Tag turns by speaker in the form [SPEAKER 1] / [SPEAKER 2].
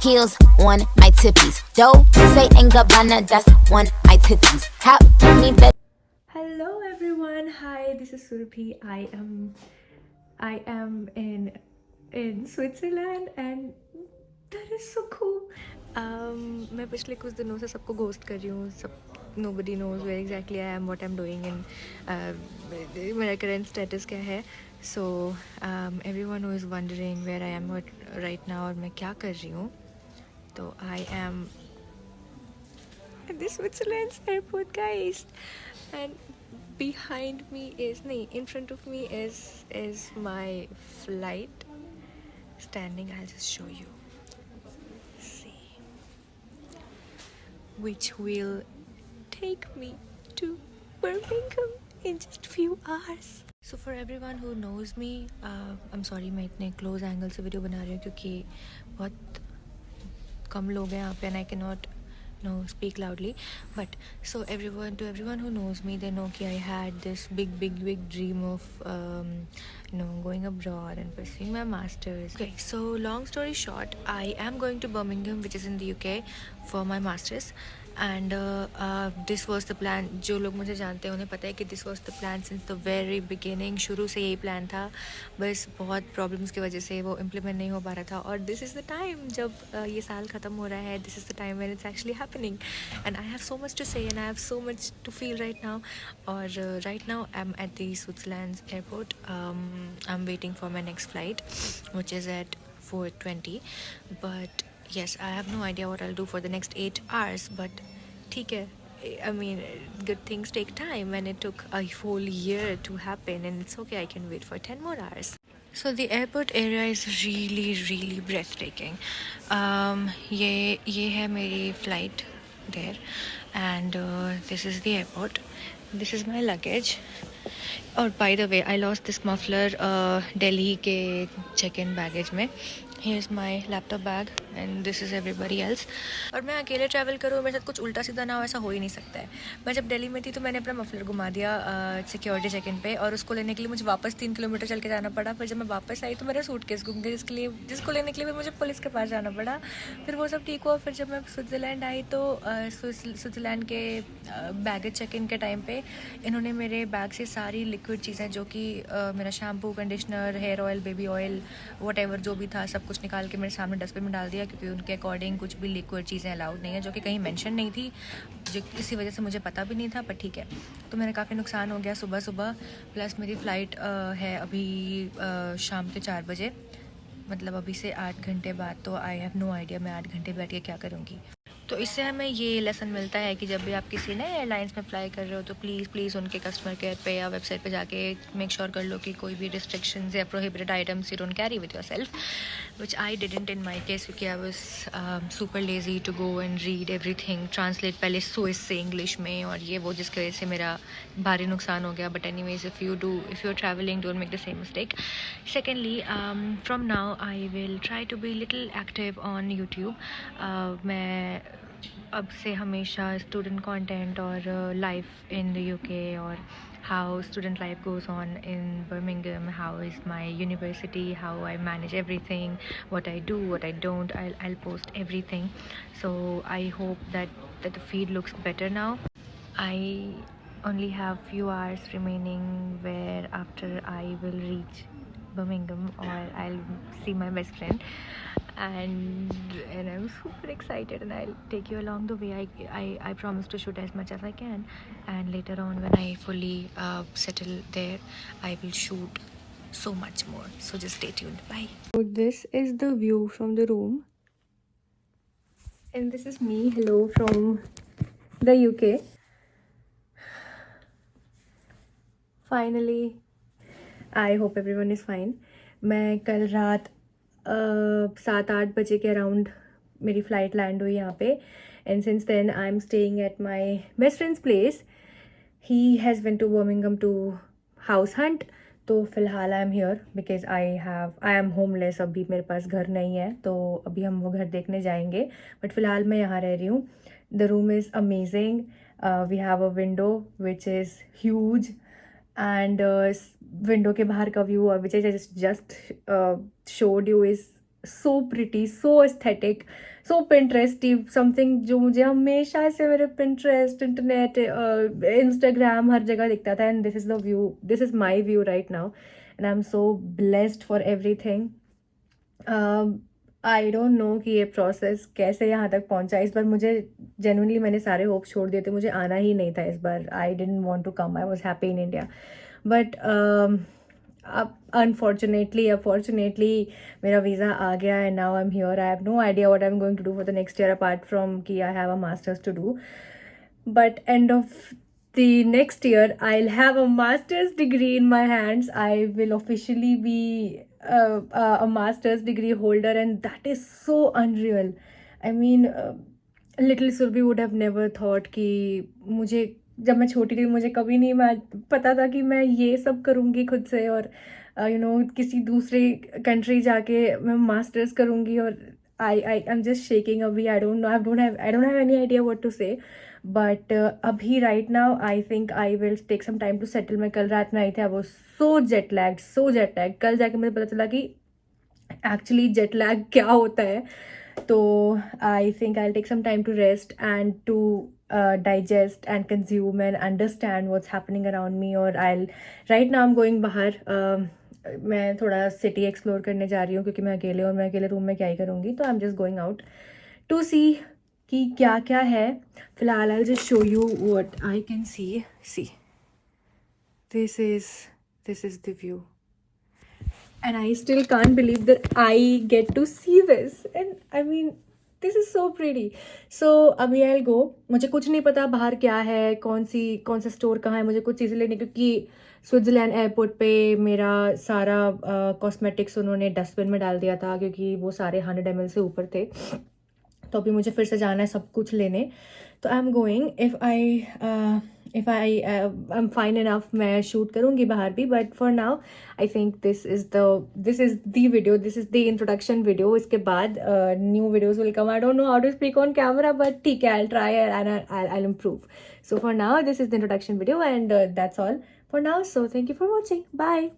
[SPEAKER 1] heels on my tippies. Dolce and Gabbana, that's on my titties. How me better.
[SPEAKER 2] Hello everyone. Hi, this is Surabhi. I am in Switzerland and that is so cool. मैं पिछले कुछ दिनों से सबको ghost कर रही हूँ. सब nobody knows where exactly I am, what I'm doing and मेरा current status क्या है. So everyone who is wondering where I am right now और मैं क्या कर रही हूँ, तो I am at the Switzerland's airport, guys, and behind me is in front of me is my flight standing. I'll just show you. See, which will take me to Birmingham in just few hours. So for everyone who knows me, I'm sorry मैं इतने close angle से video बना रही हूँ क्योंकि बहुत कम लोग हैं यहाँ पे and I cannot speak loudly. But so everyone who knows me, they know that I had this big dream of going abroad and pursuing my masters. Okay, so long story short, I am going to Birmingham, which is in the UK, for my masters. And this was the plan. जो लोग मुझे जानते हैं उन्हें पता है कि this was the plan since the very beginning. शुरू से यही plan था, बस बहुत problems की वजह से वो implement नहीं हो पा रहा था. और this is the time जब ये साल ख़त्म हो रहा है. This is the time when it's actually happening, and I have so much to say and I have so much to feel right now. और right now I'm at the Switzerland's airport. I'm waiting for my next flight, which is at 4:20. But yes, I have no idea what I'll do for the next 8 hours, but ठीक है. I mean, good things take time and it took a whole year to happen, and it's okay, I can wait for 10 more hours. So the airport area is really breathtaking. ये है मेरी flight there, and this is the airport. This is my luggage. और by the way, I lost this muffler Delhi के check-in baggage में. Here's my laptop bag and this is everybody else. और मैं अकेले travel करूँ, मेरे साथ कुछ उल्टा सीधा ना हो, ऐसा हो ही नहीं सकता है. मैं जब दिल्ली में थी तो मैंने अपना मफलर घुमा दिया सिक्योरिटी चेक इन पे, और उसको लेने के लिए मुझे वापस 3 किलोमीटर चल के जाना पड़ा. फिर जब मैं वापस आई तो मेरा सूटकेस गुम गया, जिसको लेने के लिए मुझे पुलिस के पास जाना पड़ा. फिर वो सब ठीक हुआ. फिर जब मैं स्विट्ज़रलैंड आई तो स्विट्ज़रलैंड के बैगेज चेक इन के टाइम पे इन्होंने मेरे बैग से सारी लिक्विड चीज़ें, जो कि मेरा shampoo, conditioner, hair oil, baby oil, whatever जो भी था, सब कुछ निकाल के मेरे सामने डस्टबिन में डाल दिया, क्योंकि उनके अकॉर्डिंग कुछ भी लिक्विड चीज़ें अलाउड नहीं है, जो कि कहीं मेंशन नहीं थी, जो इसी वजह से मुझे पता भी नहीं था. पर ठीक है, तो मेरा काफ़ी नुकसान हो गया सुबह. प्लस मेरी फ़्लाइट है अभी शाम के 4 बजे, मतलब अभी से 8 घंटे बाद. तो आई हैव नो आइडिया मैं 8 घंटे बैठ के क्या करूँगी. तो इससे हमें ये लेसन मिलता है कि जब भी आप किसी नए एयरलाइंस में फ़्लाई कर रहे हो तो प्लीज़ उनके कस्टमर केयर पे या वेबसाइट पे जाके मेक श्योर कर लो कि कोई भी रिस्ट्रिक्शंस या prohibited items you don't carry with yourself, which I didn't in my case, क्योंकि I was super lazy to go and read everything, translate पहले स्विस से इंग्लिश में, और ये वो, जिसकी वजह से मेरा भारी नुकसान हो गया. But anyways, if you are travelling, don't make the same mistake. Secondly, from now I will try to be little active on YouTube. मैं अब से हमेशा स्टूडेंट कंटेंट और लाइफ इन द यूके, और how student life goes on in Birmingham, how is my university, how I manage everything, what I do, what I don't, I'll post everything. So I hope that the feed looks better now. I only have few hours remaining where after I will reach Birmingham, or I'll see my best friend, and I'm super excited, and I'll take you along the way. I promise to shoot as much as I can, and later on when I fully settle there, I will shoot so much more. So just stay tuned. Bye. So this is the view from the room, and this is me. Hello from the UK. Finally, I hope everyone is fine. मैं कल रात 7-8 बजे के around मेरी flight land हुई यहाँ पे, and since then I am staying at my best friend's place. He has went to Birmingham to house hunt. तो फ़िलहाल I am here because I am homeless. अभी मेरे पास घर नहीं है, तो अभी हम वो घर देखने जाएंगे, बट फ़िलहाल मैं यहाँ रह रही हूँ. The room is amazing. We have a window which is huge, and window के बाहर का view which I just showed you is
[SPEAKER 3] so pretty, so aesthetic, so Pinteresty, something जो मुझे हमेशा से मेरे पिंटरेस्ट, इंटरनेट, इंस्टाग्राम हर जगह दिखता था. And this is the view, this is my view right now, and I am so blessed for everything. I don't no कि ये प्रोसेस कैसे यहाँ तक पहुँचा. इस बार मुझे जेन्युइनली मैंने सारे होप छोड़ दिए थे, मुझे आना ही नहीं था इस बार. I didn't want to come, I was happy in India. But unfortunately मेरा वीज़ा आ गया and now I am here. I have no idea what I am going to do for the next year apart from कि I have a masters to do. But end of the next year, I'll have a master's degree in my hands. I will officially be a master's degree holder, and that is so unreal. I mean, little Surbi would have never thought कि मुझे, जब मैं छोटी थी मुझे कभी नहीं मैं पता था कि मैं ये सब करूँगी खुद से, और यू नो किसी दूसरे कंट्री जाके मैं मास्टर्स करूँगी. और I'm just shaking अभी. I don't know, I don't have any idea what to say. But अभी right now I think I will take some time to settle. मैं कल रात में आई थी, I was so jet lagged. कल जाके मुझे पता चला कि एक्चुअली जेट लैग क्या होता है. तो I think I take some time to rest and to digest and consume and understand what's happening around me. और I right now I am going बाहर. मैं थोड़ा सिटी एक्सप्लोर करने जा रही हूँ क्योंकि मैं अकेले रूम में क्या ही करूँगी. तो I am just going out to see कि क्या क्या है. फिलहाल I just show you what I can see. This is the view, and I still can't believe that I get to see this. And I mean this is so pretty. So अभी I गो. मुझे कुछ नहीं पता बाहर क्या है, कौन सा स्टोर कहाँ है. मुझे कुछ चीज़ें लेनी, क्योंकि स्विट्ज़रलैंड एयरपोर्ट पे मेरा सारा कॉस्मेटिक्स उन्होंने डस्टबिन में डाल दिया था, क्योंकि वो सारे 100 ml से ऊपर थे. तो अभी मुझे फिर से जाना है सब कुछ लेने. तो I am going. If I am fine enough मैं शूट करूँगी बाहर भी. But for now I think this is the video, this is the introduction video. इसके बाद new videos will come. I don't know how to speak on camera, but ठीक है, I try and I improve. So for now this is the introduction video, and that's all for now. So thank you for watching. Bye.